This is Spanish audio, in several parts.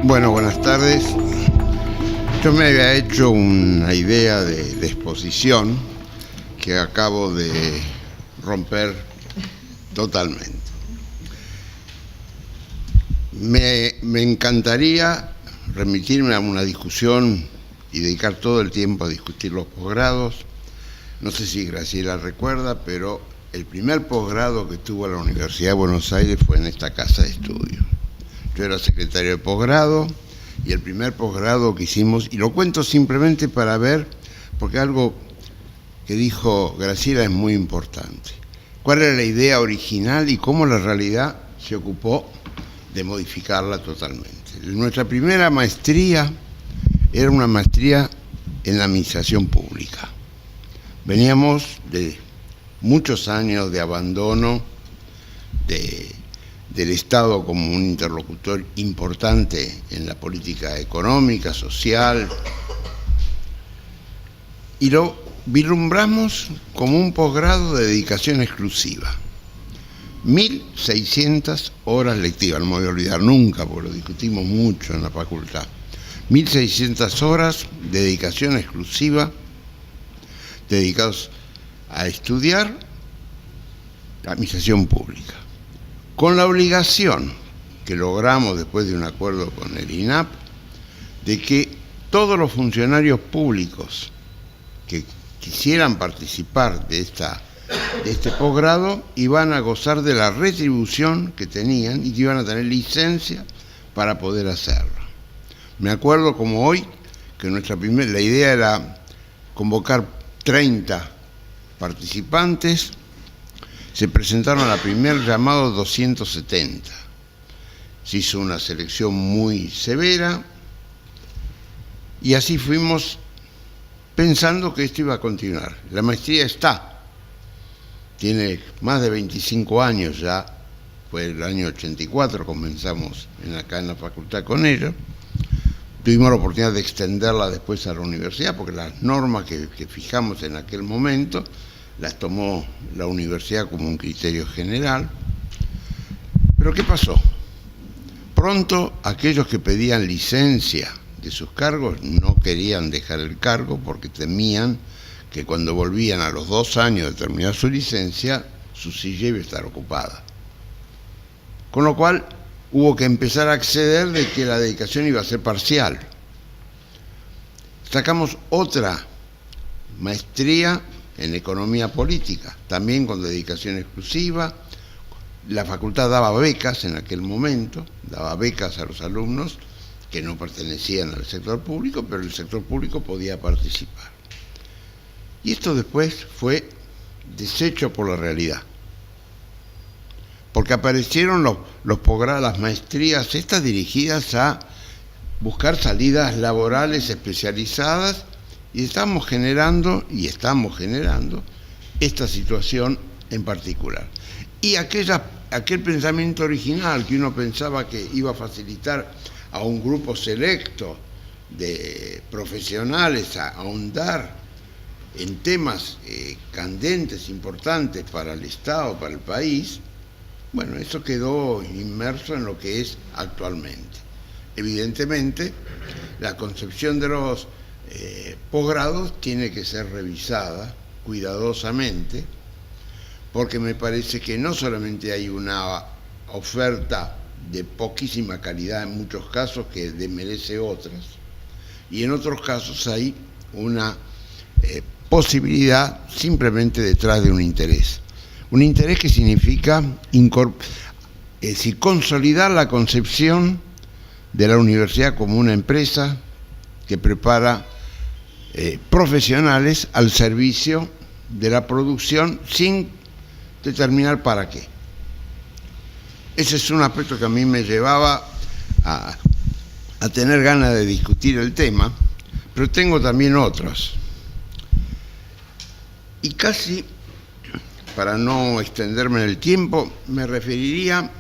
Bueno, buenas tardes. Yo me había hecho una idea de exposición que acabo de romper totalmente. Me encantaría remitirme a una discusión y dedicar todo el tiempo a discutir los posgrados. No sé si Graciela recuerda, pero el primer posgrado que tuvo la Universidad de Buenos Aires fue en esta casa de estudio. Yo era secretario de posgrado y el primer posgrado que hicimos, y lo cuento simplemente para ver, porque algo que dijo Graciela es muy importante. ¿Cuál era la idea original y cómo la realidad se ocupó de modificarla totalmente? Nuestra primera maestría era una maestría en la administración pública. Veníamos de muchos años de abandono del Estado como un interlocutor importante en la política económica, social, y lo vislumbramos como un posgrado de dedicación exclusiva. 1.600 horas lectivas, no me voy a olvidar nunca, porque lo discutimos mucho en la facultad. 1.600 horas de dedicación exclusiva, dedicados a estudiar la administración pública, con la obligación que logramos después de un acuerdo con el INAP, de que todos los funcionarios públicos que quisieran participar de este posgrado iban a gozar de la retribución que tenían y que iban a tener licencia para poder hacerlo. Me acuerdo como hoy que la idea era convocar 30 participantes. Se presentaron a la primer llamado 270. Se hizo una selección muy severa y así fuimos pensando que esto iba a continuar. La maestría tiene más de 25 años ya, fue el año 84, comenzamos acá en la facultad con ella. Tuvimos la oportunidad de extenderla después a la universidad, porque las normas que fijamos en aquel momento las tomó la universidad como un criterio general. Pero ¿qué pasó? Pronto aquellos que pedían licencia de sus cargos no querían dejar el cargo porque temían que cuando volvían a los 2 años de terminar su licencia, su silla iba a estar ocupada. Con lo cual hubo que empezar a acceder de que la dedicación iba a ser parcial. Sacamos otra maestría en economía política, también con dedicación exclusiva. La facultad daba becas en aquel momento, daba becas a los alumnos que no pertenecían al sector público, pero el sector público podía participar. Y esto después fue deshecho por la realidad, porque aparecieron los posgrados, las maestrías estas dirigidas a buscar salidas laborales especializadas, y estamos generando esta situación en particular. Y aquel pensamiento original que uno pensaba que iba a facilitar a un grupo selecto de profesionales a ahondar en temas candentes, importantes para el Estado, para el país, bueno, eso quedó inmerso en lo que es actualmente. Evidentemente, la concepción de los posgrados tiene que ser revisada cuidadosamente, porque me parece que no solamente hay una oferta de poquísima calidad en muchos casos que desmerece otras, y en otros casos hay una posibilidad simplemente detrás de un interés que significa consolidar la concepción de la universidad como una empresa que prepara profesionales al servicio de la producción sin determinar para qué. Ese es un aspecto que a mí me llevaba a tener ganas de discutir el tema, pero tengo también otros. Y casi, para no extenderme en el tiempo, me referiría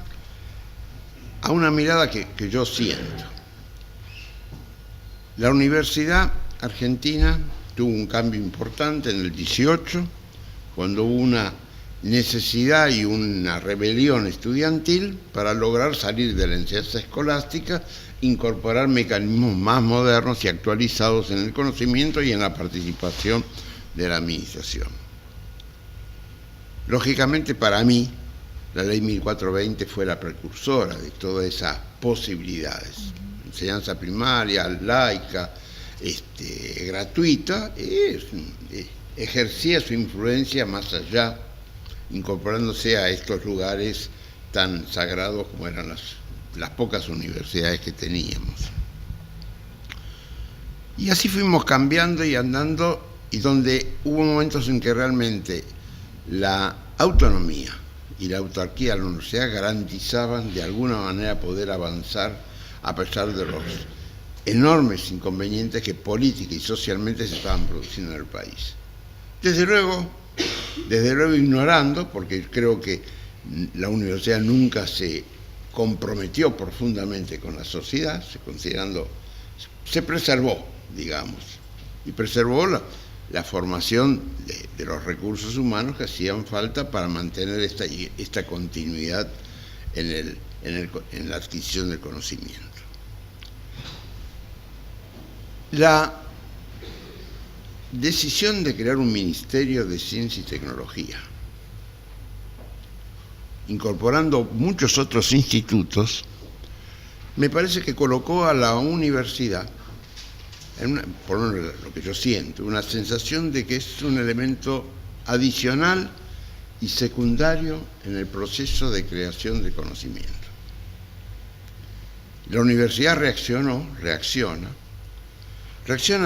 a una mirada que yo siento. La Universidad Argentina tuvo un cambio importante en el 18, cuando hubo una necesidad y una rebelión estudiantil para lograr salir de la enseñanza escolástica incorporar mecanismos más modernos y actualizados en el conocimiento y en la participación de la administración. Lógicamente, para mí, la ley 1420 fue la precursora de todas esas posibilidades. Enseñanza primaria, laica, gratuita, ejercía su influencia más allá, incorporándose a estos lugares tan sagrados como eran las pocas universidades que teníamos. Y así fuimos cambiando y andando, y donde hubo momentos en que realmente la autonomía y la autarquía de la universidad garantizaban de alguna manera poder avanzar a pesar de los enormes inconvenientes que política y socialmente se estaban produciendo en el país. Desde luego ignorando, porque creo que la universidad nunca se comprometió profundamente con la sociedad, se preservó, digamos, y preservó la formación de los recursos humanos que hacían falta para mantener esta continuidad en la adquisición del conocimiento. La decisión de crear un Ministerio de Ciencia y Tecnología, incorporando muchos otros institutos, me parece que colocó a la universidad, por lo que yo siento, una sensación de que es un elemento adicional y secundario en el proceso de creación de conocimiento. La universidad reacciona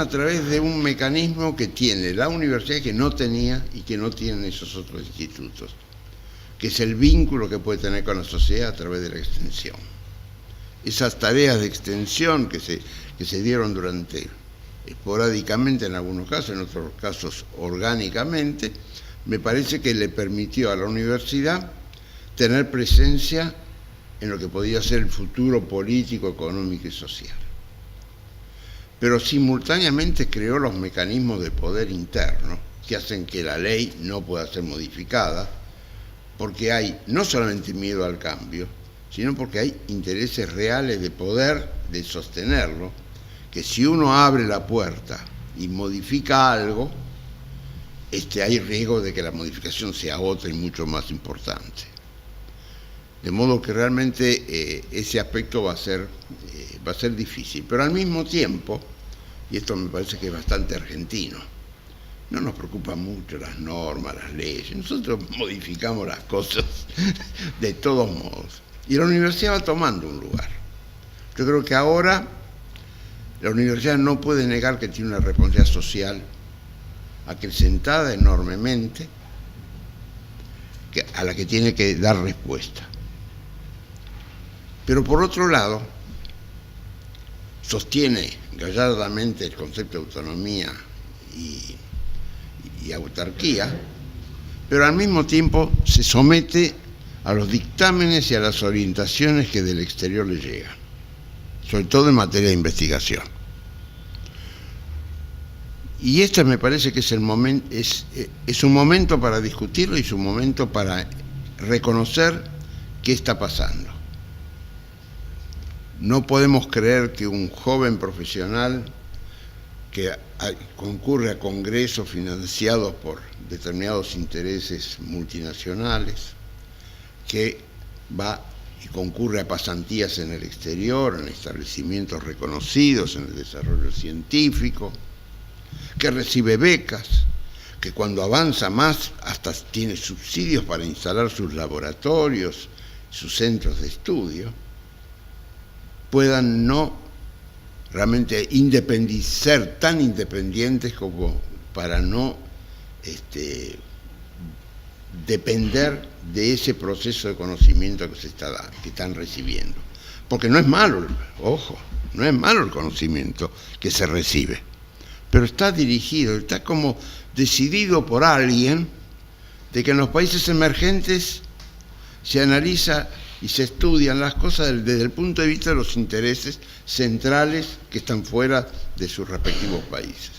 a través de un mecanismo que tiene la universidad que no tenía y que no tienen esos otros institutos, que es el vínculo que puede tener con la sociedad a través de la extensión. Esas tareas de extensión que se dieron esporádicamente en algunos casos, en otros casos orgánicamente, me parece que le permitió a la universidad tener presencia en lo que podía ser el futuro político, económico y social. Pero simultáneamente creó los mecanismos de poder interno que hacen que la ley no pueda ser modificada, porque hay no solamente miedo al cambio, sino porque hay intereses reales de poder, de sostenerlo, que si uno abre la puerta y modifica algo, hay riesgo de que la modificación sea otra y mucho más importante. De modo que realmente ese aspecto va a ser difícil. Pero al mismo tiempo, y esto me parece que es bastante argentino, no nos preocupan mucho las normas, las leyes. Nosotros modificamos las cosas de todos modos. Y la universidad va tomando un lugar. Yo creo que ahora la universidad no puede negar que tiene una responsabilidad social acrecentada enormemente, a la que tiene que dar respuesta. Pero por otro lado, sostiene gallardamente el concepto de autonomía y autarquía, pero al mismo tiempo se somete a los dictámenes y a las orientaciones que del exterior le llegan, sobre todo en materia de investigación. Y este me parece que es un momento para discutirlo y es un momento para reconocer qué está pasando. No podemos creer que un joven profesional que concurre a congresos financiados por determinados intereses multinacionales, que va y concurre a pasantías en el exterior, en establecimientos reconocidos en el desarrollo científico, que recibe becas, que cuando avanza más hasta tiene subsidios para instalar sus laboratorios, sus centros de estudio, puedan no realmente ser tan independientes como para no depender de ese proceso de conocimiento que están recibiendo. Porque no es malo, ojo, no es malo el conocimiento que se recibe, pero está dirigido, está como decidido por alguien de que en los países emergentes se analiza y se estudian las cosas desde el punto de vista de los intereses centrales que están fuera de sus respectivos países.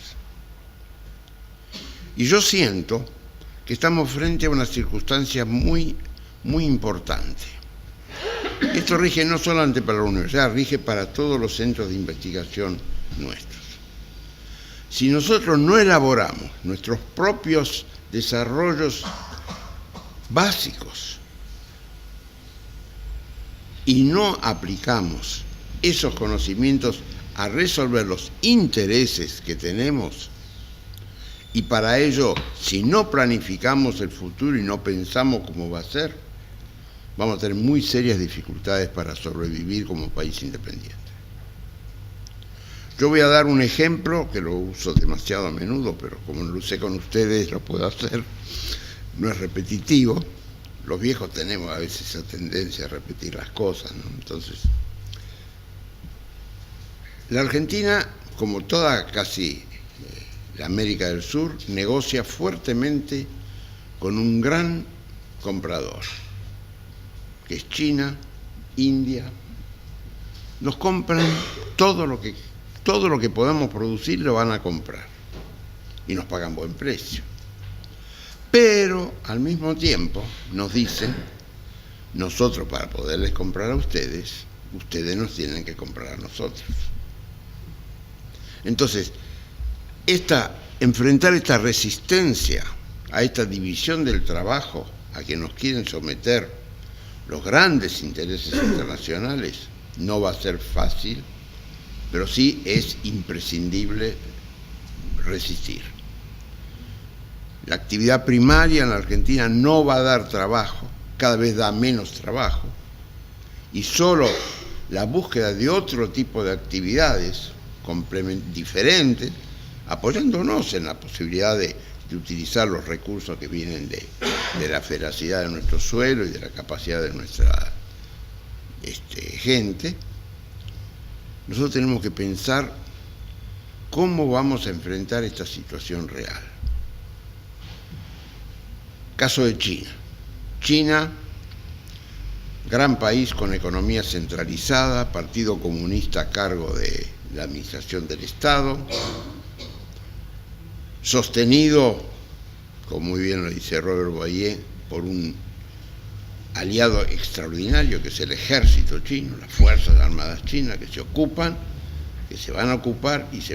Y yo siento que estamos frente a una circunstancia muy, muy importante. Esto rige no solamente para la universidad, rige para todos los centros de investigación nuestros. Si nosotros no elaboramos nuestros propios desarrollos básicos y no aplicamos esos conocimientos a resolver los intereses que tenemos, y para ello, si no planificamos el futuro y no pensamos cómo va a ser, vamos a tener muy serias dificultades para sobrevivir como país independiente. Yo voy a dar un ejemplo que lo uso demasiado a menudo, pero como lo usé con ustedes, lo puedo hacer. No es repetitivo. Los viejos tenemos a veces esa tendencia a repetir las cosas, ¿no? Entonces, la Argentina, como toda casi la América del Sur, negocia fuertemente con un gran comprador, que es China, India. Nos compran todo lo que podemos producir, lo van a comprar y nos pagan buen precio. Pero al mismo tiempo nos dicen, nosotros para poderles comprar a ustedes, ustedes nos tienen que comprar a nosotros. Entonces, enfrentar esta resistencia a esta división del trabajo a que nos quieren someter los grandes intereses internacionales no va a ser fácil, pero sí es imprescindible resistir. La actividad primaria en la Argentina no va a dar trabajo, cada vez da menos trabajo, y solo la búsqueda de otro tipo de actividades diferentes, apoyándonos en la posibilidad de utilizar los recursos que vienen de la feracidad de nuestro suelo y de la capacidad de nuestra gente. Nosotros tenemos que pensar cómo vamos a enfrentar esta situación real. Caso de China. China, gran país con economía centralizada, Partido Comunista a cargo de la administración del Estado, sostenido, como muy bien lo dice Robert Boyer, por un aliado extraordinario que es el ejército chino, las fuerzas armadas chinas que se ocupan, que se van a ocupar y se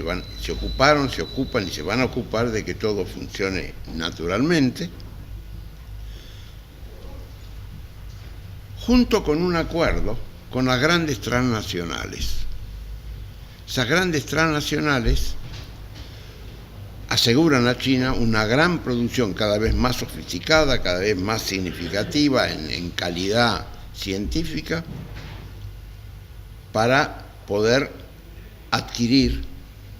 ocuparon, se ocupan y se van a ocupar de que todo funcione naturalmente, junto con un acuerdo con las grandes transnacionales. Esas grandes transnacionales aseguran a China una gran producción cada vez más sofisticada, cada vez más significativa en calidad científica, para poder adquirir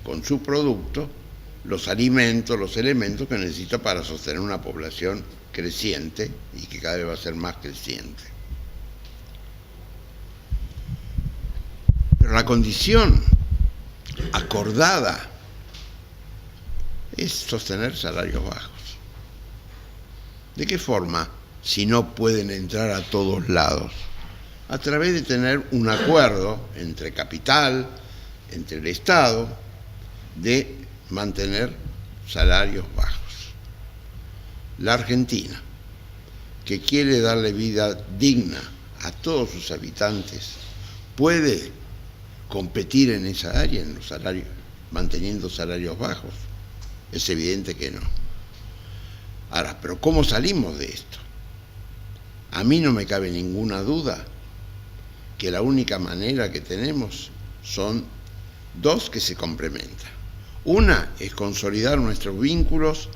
con su producto los alimentos, los elementos que necesita para sostener una población creciente y que cada vez va a ser más creciente. Pero la condición acordada es sostener salarios bajos. ¿De qué forma? Si no pueden entrar a todos lados. A través de tener un acuerdo entre capital, entre el Estado, de mantener salarios bajos. La Argentina, que quiere darle vida digna a todos sus habitantes, ¿puede competir en esa área, en los salarios, manteniendo salarios bajos? Es evidente que no. Ahora, ¿pero cómo salimos de esto? A mí no me cabe ninguna duda que la única manera que tenemos son dos que se complementan. Una es consolidar nuestros vínculos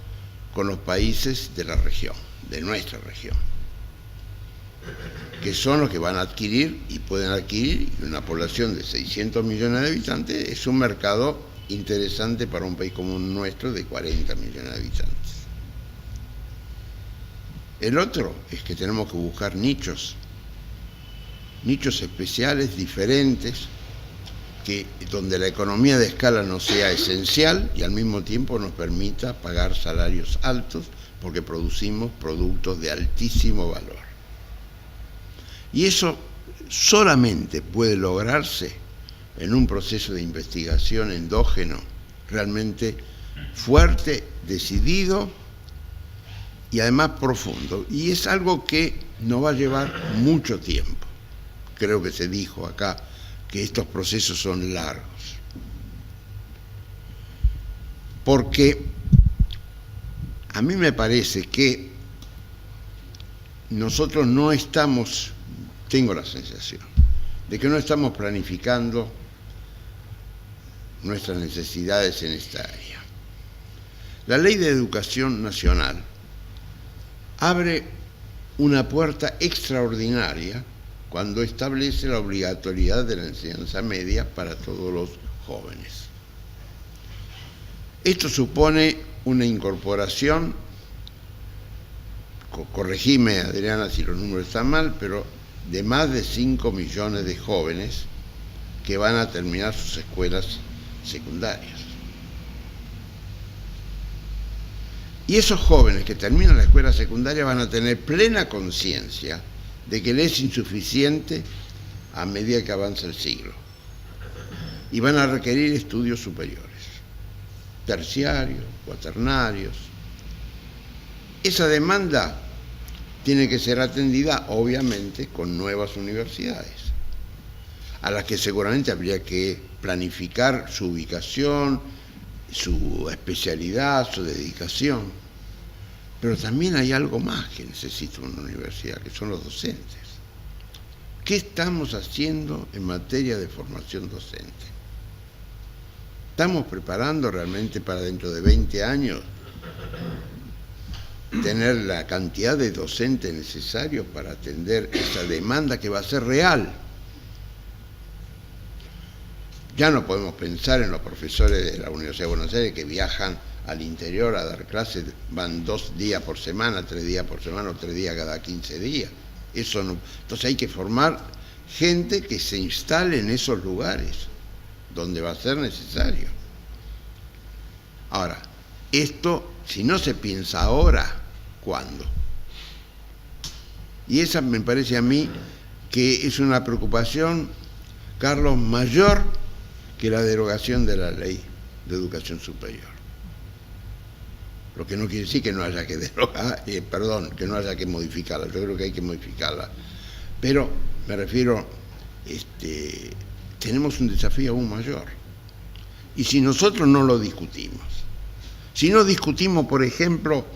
con los países de la región, de nuestra región, que son los que van a adquirir y pueden adquirir, y una población de 600 millones de habitantes es un mercado interesante para un país como el nuestro de 40 millones de habitantes. El otro es que tenemos que buscar nichos especiales, diferentes, donde la economía de escala no sea esencial y al mismo tiempo nos permita pagar salarios altos porque producimos productos de altísimo valor. Y eso solamente puede lograrse en un proceso de investigación endógeno realmente fuerte, decidido y además profundo. Y es algo que nos va a llevar mucho tiempo. creo que se dijo acá, que estos procesos son largos. Porque a mí me parece que nosotros no estamos, tengo la sensación, de que no estamos planificando nuestras necesidades en esta área. La Ley de Educación Nacional abre una puerta extraordinaria cuando establece la obligatoriedad de la enseñanza media para todos los jóvenes. Esto supone una incorporación, corregime Adriana si los números están mal, pero de más de 5 millones de jóvenes que van a terminar sus escuelas secundarias. Y esos jóvenes que terminan la escuela secundaria van a tener plena conciencia de que les es insuficiente a medida que avanza el siglo. Y van a requerir estudios superiores, terciarios, cuaternarios. Esa demanda tiene que ser atendida, obviamente, con nuevas universidades, a las que seguramente habría que planificar su ubicación, su especialidad, su dedicación. Pero también hay algo más que necesita una universidad, que son los docentes. ¿Qué estamos haciendo en materia de formación docente? ¿Estamos preparando realmente para dentro de 20 años tener la cantidad de docentes necesarios para atender esa demanda que va a ser real? Ya no podemos pensar en los profesores de la Universidad de Buenos Aires que viajan al interior a dar clases, van 2 días por semana, 3 días por semana o 3 días cada 15 días. Eso no. Entonces hay que formar gente que se instale en esos lugares donde va a ser necesario. Ahora, esto, si no se piensa ahora, ¿cuándo? Y esa me parece a mí que es una preocupación, Carlos, mayor que la derogación de la Ley de Educación Superior. Lo que no quiere decir que no haya que derogar, que no haya que modificarla. Yo creo que hay que modificarla. Pero me refiero, tenemos un desafío aún mayor. Y si nosotros no lo discutimos, si no discutimos, por ejemplo,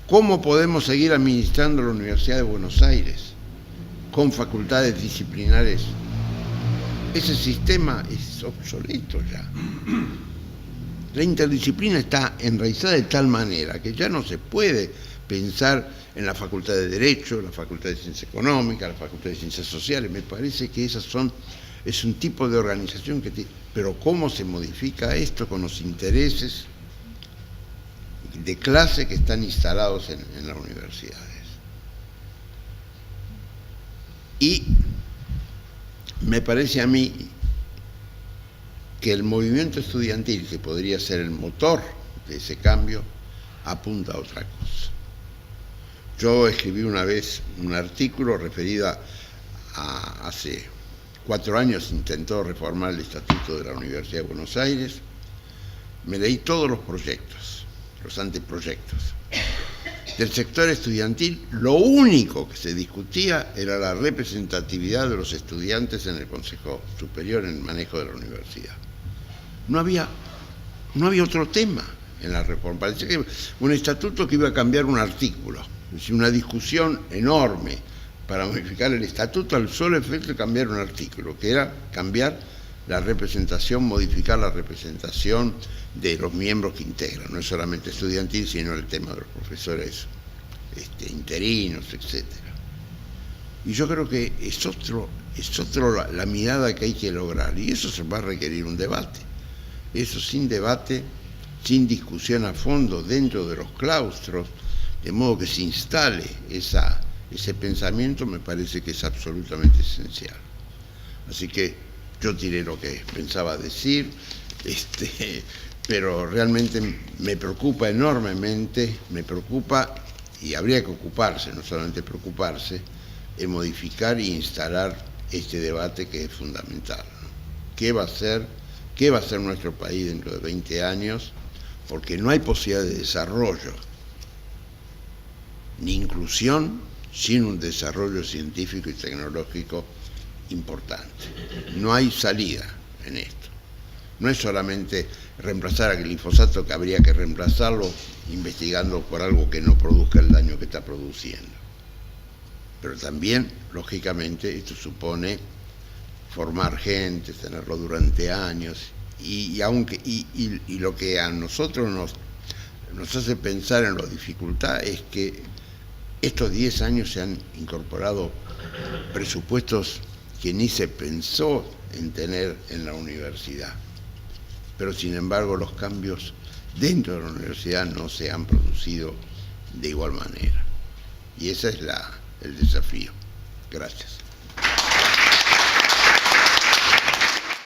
cómo podemos seguir administrando la Universidad de Buenos Aires con facultades disciplinares, ese sistema es obsoleto ya. La interdisciplina está enraizada de tal manera que ya no se puede pensar en la Facultad de Derecho, la Facultad de Ciencias Económicas, la Facultad de Ciencias Sociales. Me parece que es un tipo de organización que pero ¿cómo se modifica esto con los intereses de clase que están instalados en las universidades? Y me parece a mí que el movimiento estudiantil, que podría ser el motor de ese cambio, apunta a otra cosa. Yo escribí una vez un artículo referido a hace 4 años intentó reformar el Estatuto de la Universidad de Buenos Aires. Me leí todos los proyectos, los anteproyectos. Del sector estudiantil, lo único que se discutía era la representatividad de los estudiantes en el Consejo Superior en el manejo de la universidad. No había otro tema en la reforma. Parecía que un estatuto que iba a cambiar un artículo, es decir, una discusión enorme para modificar el estatuto al solo efecto de cambiar un artículo, que era cambiar la representación, modificar la representación de los miembros que integran, no es solamente estudiantil, sino el tema de los profesores interinos, etc. Y yo creo que es otro la mirada que hay que lograr, y eso se va a requerir un debate. Eso sin debate, sin discusión a fondo dentro de los claustros, de modo que se instale ese pensamiento, me parece que es absolutamente esencial. Así que yo diré lo que pensaba decir, pero realmente me preocupa enormemente, y habría que ocuparse, no solamente preocuparse, en modificar e instalar este debate que es fundamental, ¿no? ¿Qué va a ser nuestro país dentro de 20 años? Porque no hay posibilidad de desarrollo ni inclusión sin un desarrollo científico y tecnológico importante. No hay salida en esto. No es solamente reemplazar a glifosato, que habría que reemplazarlo investigando por algo que no produzca el daño que está produciendo. Pero también, lógicamente, esto supone formar gente, tenerlo durante años, y lo que a nosotros nos hace pensar en la dificultad es que estos 10 años se han incorporado presupuestos que ni se pensó en tener en la universidad. Pero sin embargo los cambios dentro de la universidad no se han producido de igual manera. Y ese es el desafío. Gracias.